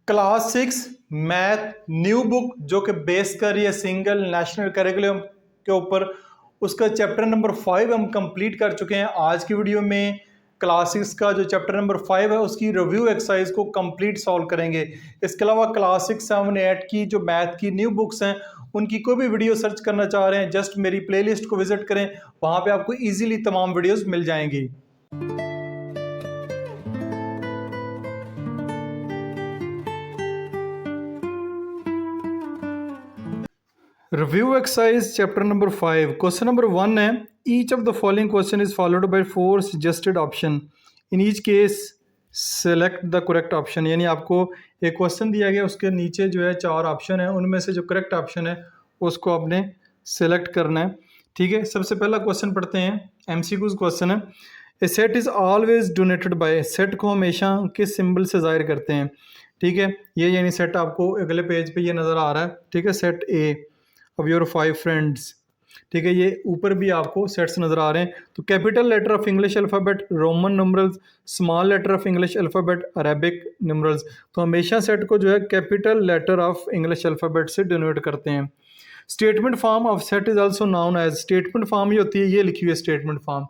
Class 6 math new book जो कि base कर रही है सिंगल नेशनल करिकुलम के ऊपर, उसका चैप्टर नंबर 5 हम कंप्लीट कर चुके हैं। आज की वीडियो में क्लास 6 का जो चैप्टर नंबर 5 है उसकी रिव्यू एक्सरसाइज को कंप्लीट सॉल्व करेंगे। इसके अलावा क्लास 6, 7, 8 की जो मैथ की न्यू बुक्स हैं उनकी कोई भी वीडियो सर्च करना चाह रहे हैं, जस्ट मेरी प्लेलिस्ट को विजिट करें, वहाँ पे आपको ईजिली तमाम वीडियोस मिल जाएंगी। Review exercise chapter number 5 question number 1 है, each of the following question is followed by 4 suggested option, in each case select the correct option. यानी आपको एक क्वेश्चन दिया गया, उसके नीचे जो है 4 ऑप्शन है, उनमें से जो करेक्ट ऑप्शन है उसको आपने सेलेक्ट करना है। ठीक है, सबसे पहला क्वेश्चन पढ़ते हैं। एमसीक्यूज क्वेश्चन है। A set is always denoted by, set को हमेशा किस सिंबल से जाहिर करते हैं। ठीक है, ये यानी सेट आपको अगले पेज पे ये नज़र आ रहा है। ठीक है, set A of your 5 friends. ठीक है, ये ऊपर भी आपको सेट्स नज़र आ रहे हैं। तो capital letter of English alphabet, Roman numerals, small letter of English alphabet, Arabic numerals. तो हमेशा सेट को जो है capital letter of English alphabet से डिनोट करते हैं। Statement form of set is also known as, statement form ये होती है, ये लिखी हुई है statement form.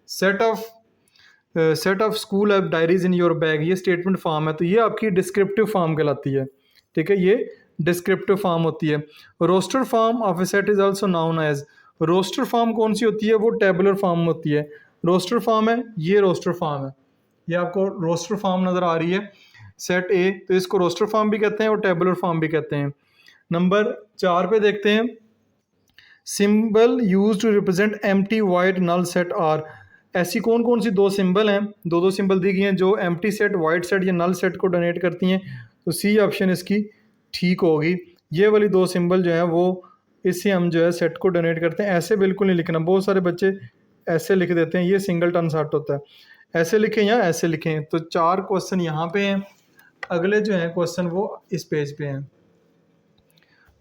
Set of school of diaries in your bag, ये स्टेटमेंट फॉर्म है, तो ये आपकी डिस्क्रिप्टिव फॉर्म कहलाती है। ठीक है, ये डिस्क्रिप्टिव फॉर्म होती है। Roster form of a set is also known as, roster form कौन सी होती है, वो टेबुलर फॉर्म होती है। रोस्टर फॉर्म है, ये रोस्टर फॉर्म है, ये आपको रोस्टर फॉर्म नज़र आ रही है सेट ए, तो इसको रोस्टर फॉर्म भी कहते हैं और टेबुलर फॉर्म भी कहते हैं। नंबर 4 पे देखते हैं, symbol use to represent empty void null set are, ऐसी कौन कौन सी दो सिंबल हैं, दो सिंबल दी गई हैं जो एम्प्टी सेट, वाइट सेट या नल सेट को डोनेट करती हैं। तो सी ऑप्शन इसकी ठीक होगी। ये वाली दो सिंबल जो है वो इससे हम जो है सेट को डोनेट करते हैं। ऐसे बिल्कुल नहीं लिखना, बहुत सारे बच्चे ऐसे लिख देते हैं, ये सिंगल टन सेट होता है। ऐसे लिखें या ऐसे लिखें। तो 4 क्वेश्चन यहाँ पे हैं, अगले जो हैं क्वेश्चन वो इस पेज पे हैं।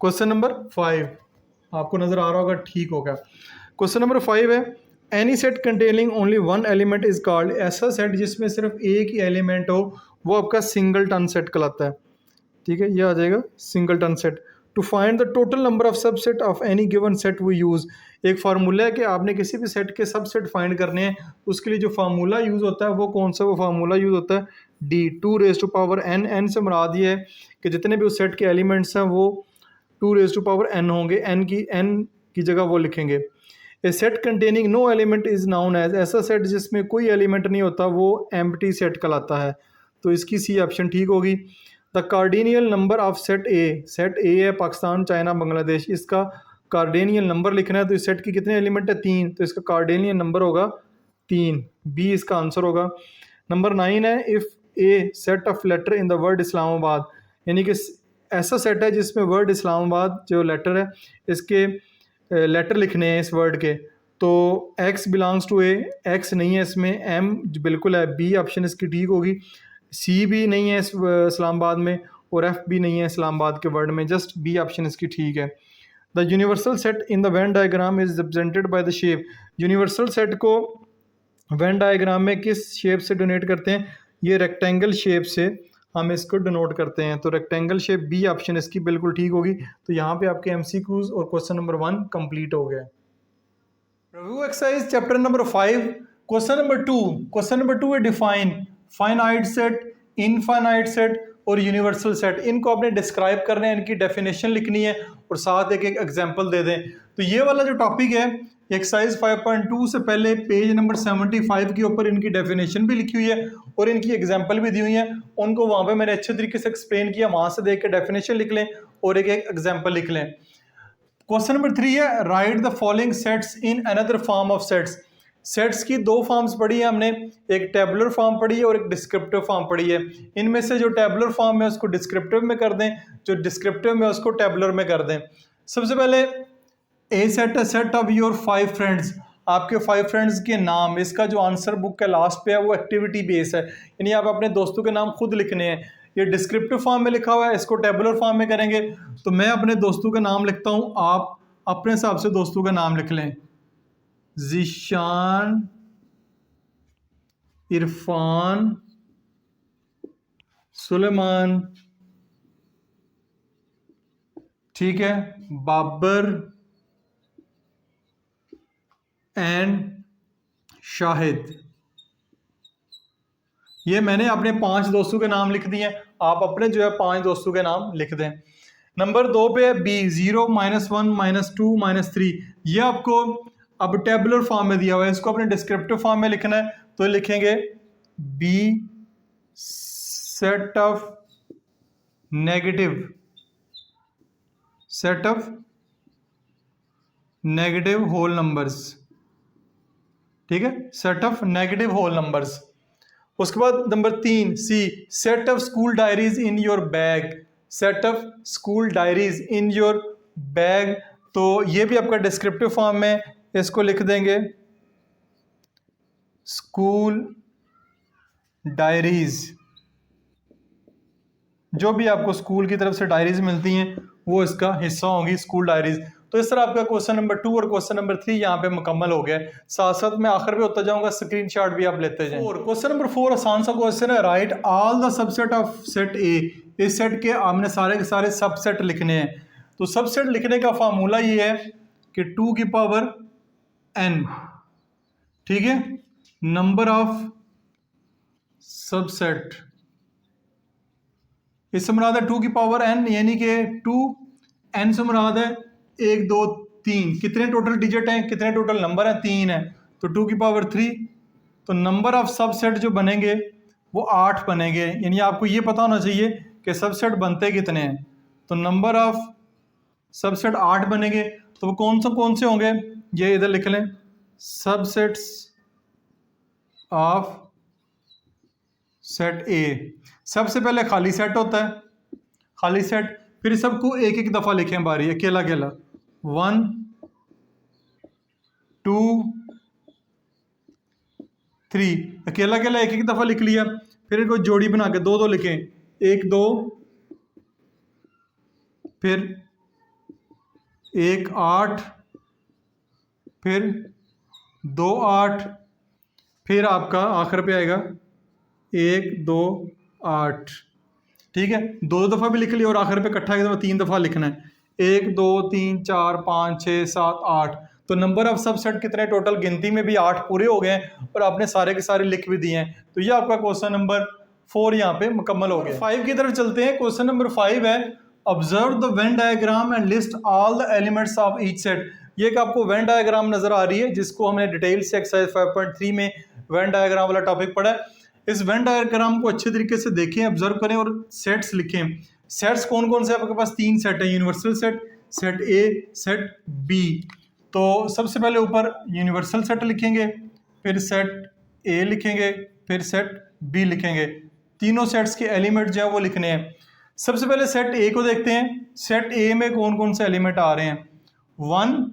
क्वेश्चन नंबर 5 आपको नज़र आ रहा होगा, ठीक होगा। क्वेश्चन नंबर 5 है, any set containing only one element is called, ऐसा सेट जिसमें सिर्फ एक ही एलिमेंट हो वो आपका सिंगल टन सेट कहलाता है। ठीक है, ये आ जाएगा singleton set. To find the total number of subset of any given set we use, एक फार्मूला है कि आपने किसी भी सेट के सबसेट फाइंड करने हैं, उसके लिए जो फार्मूला यूज़ होता है वो कौन सा, वो फार्मूला यूज़ होता है D, 2 raise to power n। N से मुराद ये है कि जितने भी उस सेट के एलिमेंट्स हैं वो 2 रेज़ टू पावर n होंगे, n की जगह वो लिखेंगे। A set containing no element is known as, ऐसा सेट जिसमें कोई एलिमेंट नहीं होता वो एम्प्टी सेट कहलाता है। तो इसकी सी ऑप्शन ठीक होगी। The cardinal number of set A, set A है पाकिस्तान, चाइना, बांग्लादेश, इसका कार्डिनियल नंबर लिखना है। तो इस सेट की कितने एलिमेंट है, 3, तो इसका कार्डिनियल नंबर होगा 3, बी इसका आंसर होगा। नंबर 9 है, if a set of letter in the word Islamabad, यानी कि ऐसा सेट है जिसमें वर्ड इस्लामाबाद जो लेटर है इसके लेटर लिखने हैं इस वर्ड के, तो x belongs to A, x नहीं है इसमें, m बिल्कुल है, बी ऑप्शन इसकी ठीक होगी। सी भी नहीं है इस इस्लामाबाद में और f भी नहीं है इस्लामाबाद के वर्ड में, जस्ट बी ऑप्शन इसकी ठीक है। The universal set in the Venn diagram is represented by the shape, universal set को वेन डायग्राम में किस शेप से डोनेट करते हैं, ये रेक्टेंगल शेप से हम इसको डिनोट करते हैं। तो रेक्टेंगल शेप, बी ऑप्शन इसकी बिल्कुल ठीक होगी। तो यहाँ पे आपके एमसीक्यूज और क्वेश्चन नंबर 1 कंप्लीट हो गया। Review exercise chapter number 5 question number 2, question number 2 है define finite set, infinite set और यूनिवर्सल सेट। इनको आपने डिस्क्राइब करना है, इनकी डेफिनेशन लिखनी है और साथ एक एक एग्जांपल दे दें। तो ये वाला जो टॉपिक है एक्सरसाइज 5.2 से पहले पेज नंबर 75 के ऊपर इनकी डेफिनेशन भी लिखी हुई है और इनकी एग्जांपल भी दी हुई है, उनको वहाँ पे मैंने अच्छे तरीके से एक्सप्लेन किया, वहाँ से देख के डेफिनेशन लिख लें और एक एक एग्जाम्पल लिख लें। क्वेश्चन नंबर 3 है, right the following sets in another form of sets. Sets की दो फॉर्म्स पढ़ी है हमने, एक टेबुलर फॉर्म पढ़ी है और एक डिस्क्रिप्टिव फॉर्म पढ़ी है। इनमें से जो टेबुलर फॉर्म है उसको डिस्क्रिप्टिव में कर दें, जो डिस्क्रिप्टिव में उसको टेबुलर में कर दें। सबसे पहले A set, set of your 5 friends, आपके 5 फ्रेंड्स के नाम, इसका जो आंसर बुक के लास्ट पे है वो एक्टिविटी बेस है, यानी आप अपने दोस्तों के नाम खुद लिखने हैं। ये डिस्क्रिप्टिव फॉर्म में लिखा हुआ है, इसको टेबुलर फॉर्म में करेंगे। तो मैं अपने दोस्तों का नाम लिखता हूँ, आप अपने हिसाब से दोस्तों का नाम लिख लें। जिशान, इरफान, सुलेमान, ठीक है, बाबर एंड शाहिद। ये मैंने अपने 5 दोस्तों के नाम लिख दिए, आप अपने जो है 5 दोस्तों के नाम लिख दें। नंबर 2 पे है बी, 0 -1 -2 -3। ये आपको अब टेबुलर फॉर्म में दिया हुआ है, इसको अपने डिस्क्रिप्टिव फॉर्म में लिखना है, तो लिखेंगे B set of negative whole numbers. ठीक है, set of negative whole numbers. उसके बाद number 3 C, set of school diaries in your bag. Set of school diaries in your bag, तो ये भी आपका डिस्क्रिप्टिव फॉर्म में, इसको लिख देंगे स्कूल डायरीज। जो भी आपको स्कूल की तरफ से डायरीज मिलती हैं वो इसका हिस्सा होंगी, स्कूल डायरीज। तो इस तरह आपका क्वेश्चन नंबर 2 और क्वेश्चन नंबर 3 यहाँ पे मुकम्मल हो गया। साथ साथ मैं आखिर पे होता जाऊंगा, स्क्रीनशॉट भी आप लेते जाएं। और क्वेश्चन नंबर 4 आसान सा क्वेश्चन है, right all the subset of set ए। इस सेट के हमने सारे के सारे सबसेट लिखने हैं। तो सबसेट लिखने का फार्मूला ये है कि 2 की पावर n, ठीक है, नंबर ऑफ सबसेट, इससे मुराद है 2 की पावर n, यानी कि 2, n से मुराद है 1 2 3। कितने टोटल डिजिट हैं, कितने टोटल नंबर हैं, 3 है, तो 2 की पावर 3। तो नंबर ऑफ सबसेट जो बनेंगे वो 8 बनेंगे, यानी आपको ये पता होना चाहिए कि सबसेट बनते कितने हैं। तो नंबर ऑफ सबसेट 8 बनेंगे, तो वो कौन से होंगे, ये इधर लिख लें, सबसेट्स ऑफ सेट ए। सबसे पहले खाली सेट होता है, खाली सेट, फिर सबको एक एक दफा लिखें बारी, अकेला अकेला, 1 2 3, अकेला अकेला एक एक दफा लिख लिया। फिर इनको जोड़ी बना के 2 2 लिखें, 1 2, फिर 1 8, फिर 2 8, फिर आपका आखिर पे आएगा 1 2 8। ठीक है, 2 दफ़ा भी लिख लिया और आखिर पे इकट्ठा 3 दफ़ा लिखना है, 1 2 3 4 5 6 7 8। तो नंबर ऑफ सबसेट कितने टोटल, गिनती में भी 8 पूरे हो गए हैं और आपने सारे के सारे लिख भी दिए हैं। तो ये आपका क्वेश्चन नंबर 4 यहाँ पे मुकम्मल हो गया। 5 की तरफ चलते हैं। क्वेश्चन नंबर 5 है, observe the Venn diagram and list all the elements of each set. ये कि आपको वेन डायग्राम नजर आ रही है, जिसको हमने डिटेल से एक्सरसाइज 5.3 में वेन डायग्राम वाला टॉपिक पढ़ा है। इस वेन डायग्राम को अच्छे तरीके से देखें, ऑब्जर्व करें और सेट्स लिखें। सेट्स कौन कौन से, आपके पास 3 सेट है, universal set, set A, set B. तो सबसे पहले ऊपर यूनिवर्सल सेट लिखेंगे, फिर सेट ए लिखेंगे, फिर सेट बी लिखेंगे। तीनों सेट्स के एलिमेंट जो है वो लिखने हैं। सबसे पहले सेट ए को देखते हैं। सेट ए में कौन कौन से एलिमेंट आ रहे हैं, 1,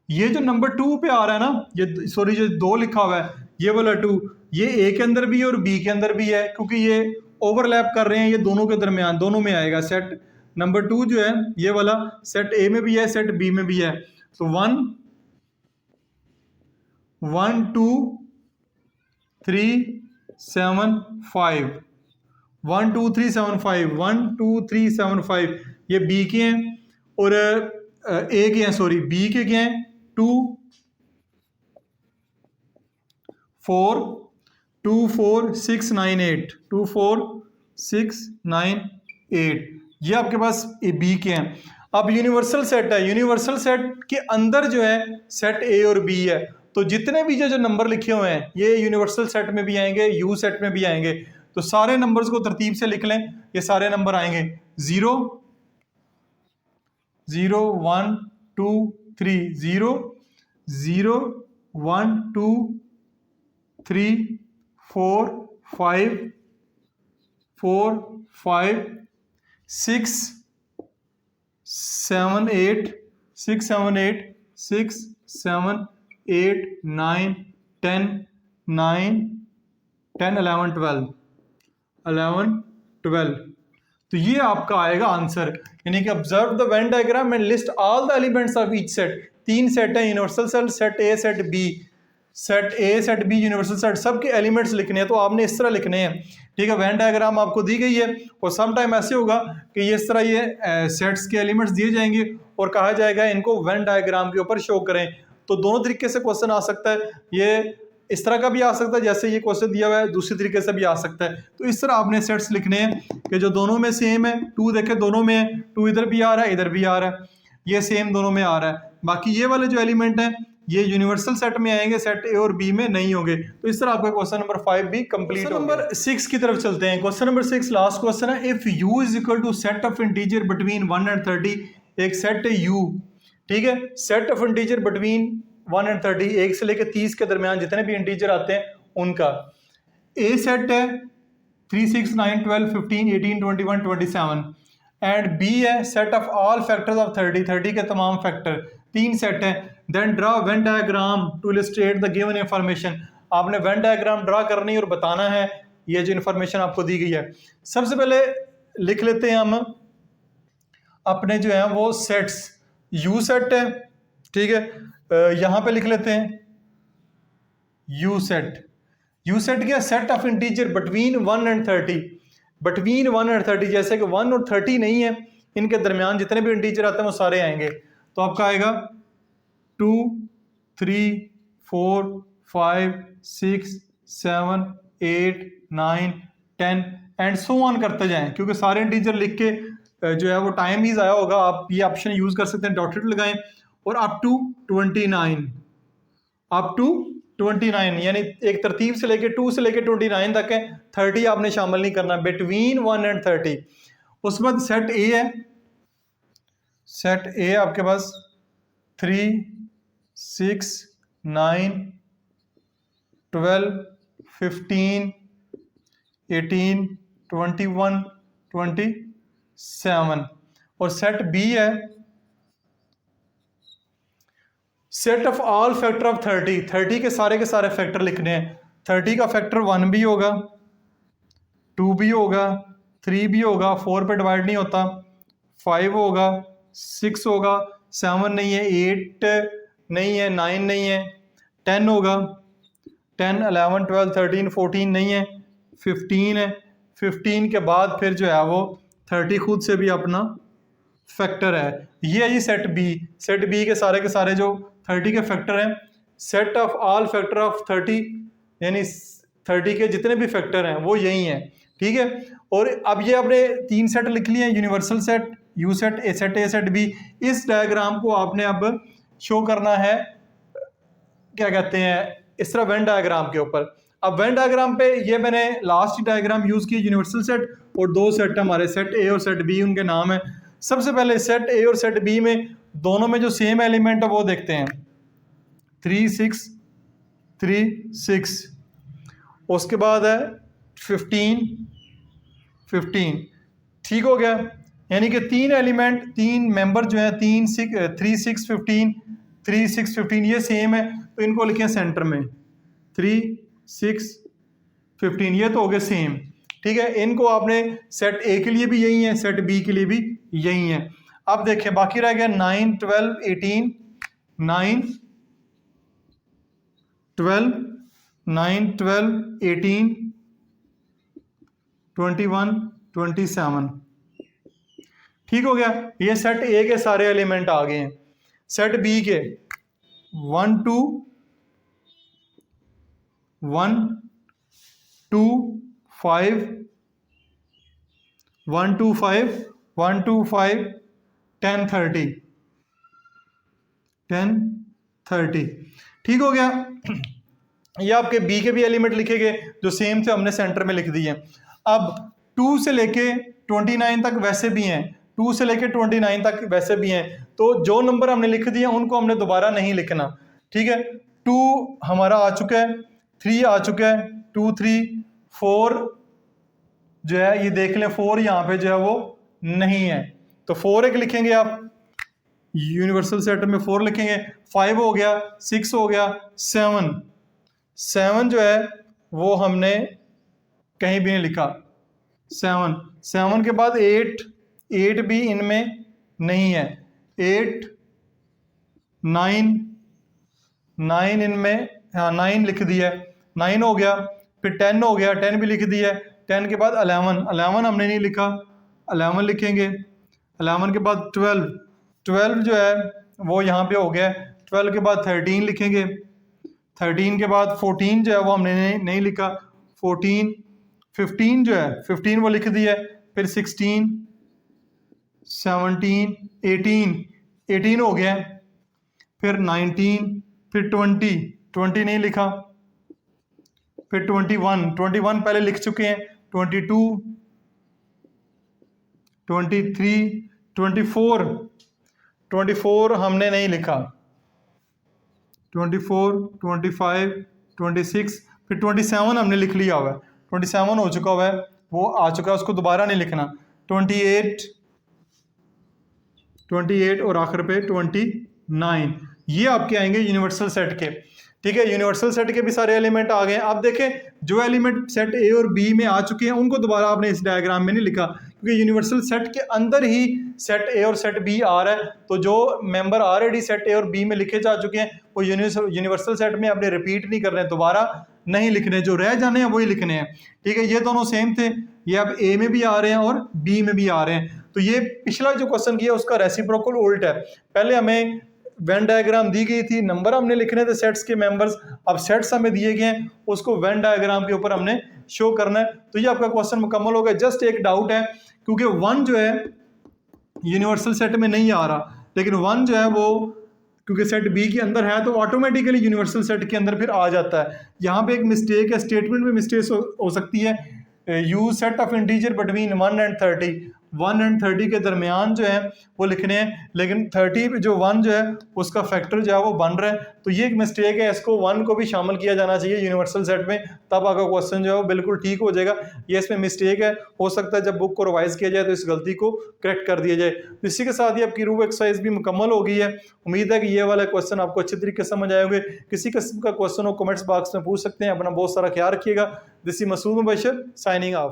ये जो नंबर 2 पे आ रहा है ना, ये सॉरी जो 2 लिखा हुआ है, ये वाला 2, ये ए के अंदर भी है और बी के अंदर भी है, क्योंकि ये ओवरलैप कर रहे हैं, ये दोनों के दरमियान, दोनों में आएगा। सेट नंबर 2 जो है ये वाला सेट ए में भी है, सेट बी में भी है। तो 1 1 2 3 7 5, 1 2 3 7 5, 1 2 3 7 5 ये बी के हैं और ए के हैं, सॉरी बी के हैं 2 4 2 4 6 9 8, 2 4 6 9 8, ये आपके पास बी के हैं। अब यूनिवर्सल सेट है, यूनिवर्सल सेट के अंदर जो है सेट ए और बी है, तो जितने भी जो नंबर लिखे हुए हैं ये यूनिवर्सल सेट में भी आएंगे, यू सेट में भी आएंगे। तो सारे नंबर्स को तरतीब से लिख लें, ये सारे नंबर आएंगे 0 0 1 2 3, 0 0 1 2 3 4 5 4 5 6 7 8 6 7 8 6 7 8 9 10 9 10 11 12 11 12। तो ये आपका आएगा आंसर, यानी कि observe the Venn diagram and list all the elements of each set. 3 set है, universal set, set A, set B. Set A set B universal set, सब के एलिमेंट्स लिखने हैं तो आपने इस तरह लिखने हैं, ठीक है। वेन डायग्राम आपको दी गई है और सम टाइम ऐसे होगा कि ये इस तरह ये सेट्स के एलिमेंट्स दिए जाएंगे और कहा जाएगा इनको वेन डायग्राम के ऊपर शो करें। तो दोनों तरीके से क्वेश्चन आ सकता है, ये इस तरह का भी आ सकता है जैसे ये क्वेश्चन दिया हुआ है, दूसरी तरीके से भी आ सकता है। तो इस तरह आपने सेट्स लिखने हैं कि जो दोनों में सेम है, 2 देखें दोनों में है, 2 इधर भी आ रहा है इधर भी आ रहा है, ये सेम दोनों में आ रहा है। बाकी ये वाले जो एलिमेंट हैं ये यूनिवर्सल सेट में आएंगे, सेट ए और बी में नहीं होंगे। तो इस तरह आपका क्वेश्चन नंबर 5 भी कंप्लीट हो गया। नंबर 6 की तरफ चलते हैं। क्वेश्चन नंबर 6 लास्ट क्वेश्चन है। If u is equal to set of integer between 1 and 30, एक सेट है u, ठीक है, set of integer between 1 and 30, 1 से लेकर 30 के दरमियान जितने भी इंटीजर आते हैं उनका ए सेट है 3, 6, 9, 12, 15, 18, 21, 27 एंड बी है set of all factors of 30, 30 के तमाम फैक्टर, 3 सेट है। Then draw Venn diagram to illustrate the given information, आपने वेन डायग्राम ड्रा करनी और बताना है ये जो इंफॉर्मेशन आपको दी गई है। सबसे पहले लिख लेते हैं हम अपने जो है वो सेट्स, यू सेट है, ठीक है, यहां पे लिख लेते हैं यू सेट। यू सेट क्या, set of integer between 1 and 30, between 1 and 30, जैसे कि 1 और 30 नहीं है, इनके दरमियान जितने भी इंटीजर आते हैं वो सारे आएंगे। तो आपका आएगा 2, 3, 4, 5, 6, 7, 8, 9, 10 एंड सो ऑन करते जाएं, क्योंकि सारे इंटीजर लिख के जो है वो टाइम ही ज़ाया होगा। आप ये ऑप्शन यूज़ कर सकते हैं, डॉटेड लगाएं और अप टू 29, अप टू 29 यानी एक तरतीब से लेके 2 से लेके 29 तक है, 30 आपने शामिल नहीं करना, बिटवीन 1 एंड 30। उसके बाद सेट ए है, सेट ए आपके पास 3, 6, 9, 12, 15, 18, 21, 27 और सेट बी है set of all factor of 30, 30 के सारे फैक्टर लिखने हैं। 30 का फैक्टर 1 भी होगा, 2 भी होगा, 3 भी होगा, 4 पे डिवाइड नहीं होता, 5 होगा, 6 होगा, 7 नहीं है, 8 नहीं है, 9 नहीं है, 10 होगा, 10, 11, 12, 13, 14 नहीं है, 15 है, 15 के बाद फिर जो है वो 30 खुद से भी अपना फैक्टर है। ये है जी सेट बी। सेट बी के सारे जो 30 के फैक्टर हैं, set of all factor of 30 यानी 30 के जितने भी फैक्टर हैं वो यही हैं, ठीक है। और अब ये आपने 3 सेट लिख लिए हैं, universal set, U set, A set B. इस डायग्राम को आपने अब शो करना है, क्या कहते हैं, इस तरह वेन डायग्राम के ऊपर। अब वेन डायग्राम पे ये मैंने लास्ट डायग्राम यूज़ की, यूनिवर्सल सेट और 2 सेट हमारे सेट ए और सेट बी, उनके नाम है। सबसे पहले सेट ए और सेट बी में दोनों में जो सेम एलिमेंट है वो देखते हैं, 3, 6, 3, 6। उसके बाद है 15, 15, ठीक हो गया। यानी कि 3 एलिमेंट, 3 मेंबर जो है 3, 3, 6, 15, 3, 6, 15 ये सेम है, तो इनको लिखें सेंटर में 3, 6, 15, ये तो हो गए सेम, ठीक है। इनको आपने सेट ए के लिए भी यही है, सेट बी के लिए भी यही है। अब देखें बाकी रह गया 9, 12, 18, 9, 12, 9, 12, 18, 21, 27, ठीक हो गया। ये सेट ए के सारे एलिमेंट आ गए हैं। सेट बी के 1, 2, 1, 2, 5, 1, 2, 5, 1, 2, 5, 10, 30, 10, 30, ठीक हो गया। ये आपके बी के भी एलिमेंट लिखे गए जो सेम थे, हमने सेंटर में लिख दिए। अब 2 से लेके 29 तक वैसे भी हैं, 2 से लेके 29 तक वैसे भी हैं, तो जो नंबर हमने लिख दिए उनको हमने दोबारा नहीं लिखना, ठीक है। 2 हमारा आ चुका है, 3 आ चुका है, 2, 3, 4 जो है ये देख लें, 4 यहाँ पे जो है वो नहीं है, तो 4 एक लिखेंगे आप, यूनिवर्सल सेट में 4 लिखेंगे। 5 हो गया, 6 हो गया, 7 जो है वो हमने कहीं भी नहीं लिखा, 7 के बाद 8 भी इनमें नहीं है, 8, 9 इनमें हाँ 9 लिख दिया है, 9 हो गया। फिर 10 हो गया, 10 भी लिख दिया है। 10 के बाद 11, 11 हमने नहीं लिखा, 11 लिखेंगे। 11 के बाद 12, 12 जो है वो यहाँ पे हो गया। 12 के बाद 13 लिखेंगे। 13 के बाद 14 जो है वो हमने नहीं लिखा, 14। 15 जो है 15 वो लिख दिया है। फिर 16, 17, 18, 18 हो गया। फिर 19, फिर 20, 20 नहीं लिखा। फिर 21, 21 पहले लिख चुके हैं। 22, 23, 24, 24 हमने नहीं लिखा। 24, 25, 26, फिर 27 हमने लिख लिया हुआ है। 27 हो चुका हुआ है, वो आ चुका है, उसको दोबारा नहीं लिखना। 28, 28 और आखिर पे 29। ये आपके आएंगे यूनिवर्सल सेट के। ठीक है, यूनिवर्सल सेट के भी सारे एलिमेंट आ गए। अब देखें जो एलिमेंट सेट ए और बी में आ चुके हैं उनको दोबारा आपने इस डायग्राम में नहीं लिखा, क्योंकि यूनिवर्सल सेट के अंदर ही सेट ए और सेट बी आ रहा है। तो जो मेंबर ऑलरेडी सेट ए और बी में लिखे जा चुके हैं वो यूनिवर्सल सेट में आपने रिपीट नहीं करने, दोबारा नहीं लिखने, जो रह जाने हैं वही लिखने हैं। ठीक है, ये दोनों सेम थे, ये अब ए में भी आ रहे हैं और बी में भी आ रहे हैं। तो ये पिछला जो क्वेश्चन किया उसका रेसिप्रोकल उल्ट है। पहले हमें वेन डायग्राम दी गई थी, नंबर हमने लिखने थे सेट्स के मेंबर्स, अब सेट्स हमें दिए गए हैं, उसको वेन डायग्राम के ऊपर हमने शो करना है। तो ये आपका क्वेश्चन मुकम्मल हो गया। जस्ट एक डाउट है, क्योंकि 1 जो है यूनिवर्सल सेट में नहीं आ रहा, लेकिन 1 जो है वो क्योंकि सेट बी के अंदर है तो ऑटोमेटिकली यूनिवर्सल सेट के अंदर फिर आ जाता है। यहाँ पे एक मिस्टेक है, स्टेटमेंट में मिस्टेक हो सकती है। Use set of integer between 1 and 30, 1 and 30 के दरमियान जो है वो लिखने हैं, लेकिन 30 जो 1 जो है उसका फैक्टर जो है वो बन रहा है। तो ये एक मिस्टेक है, इसको 1 को भी शामिल किया जाना चाहिए यूनिवर्सल सेट में, तब आपका क्वेश्चन जो है वो बिल्कुल ठीक हो जाएगा। ये इसमें मिस्टेक है, हो सकता है जब बुक को रिवाइज किया जाए तो इस गलती को करेक्ट कर दिया जाए। तो इसी के साथ ही आपकी रूब एक्सरसाइज भी मुकम्मल हो गई है। उम्मीद है कि ये वाला क्वेश्चन आपको अच्छे तरीके से समझ आए होंगे। किसी किस्म का क्वेश्चन हो कमेंट्स बॉक्स में पूछ सकते हैं। अपना बहुत सारा ख्याल रखिएगा। This is Masood Mubashir signing of.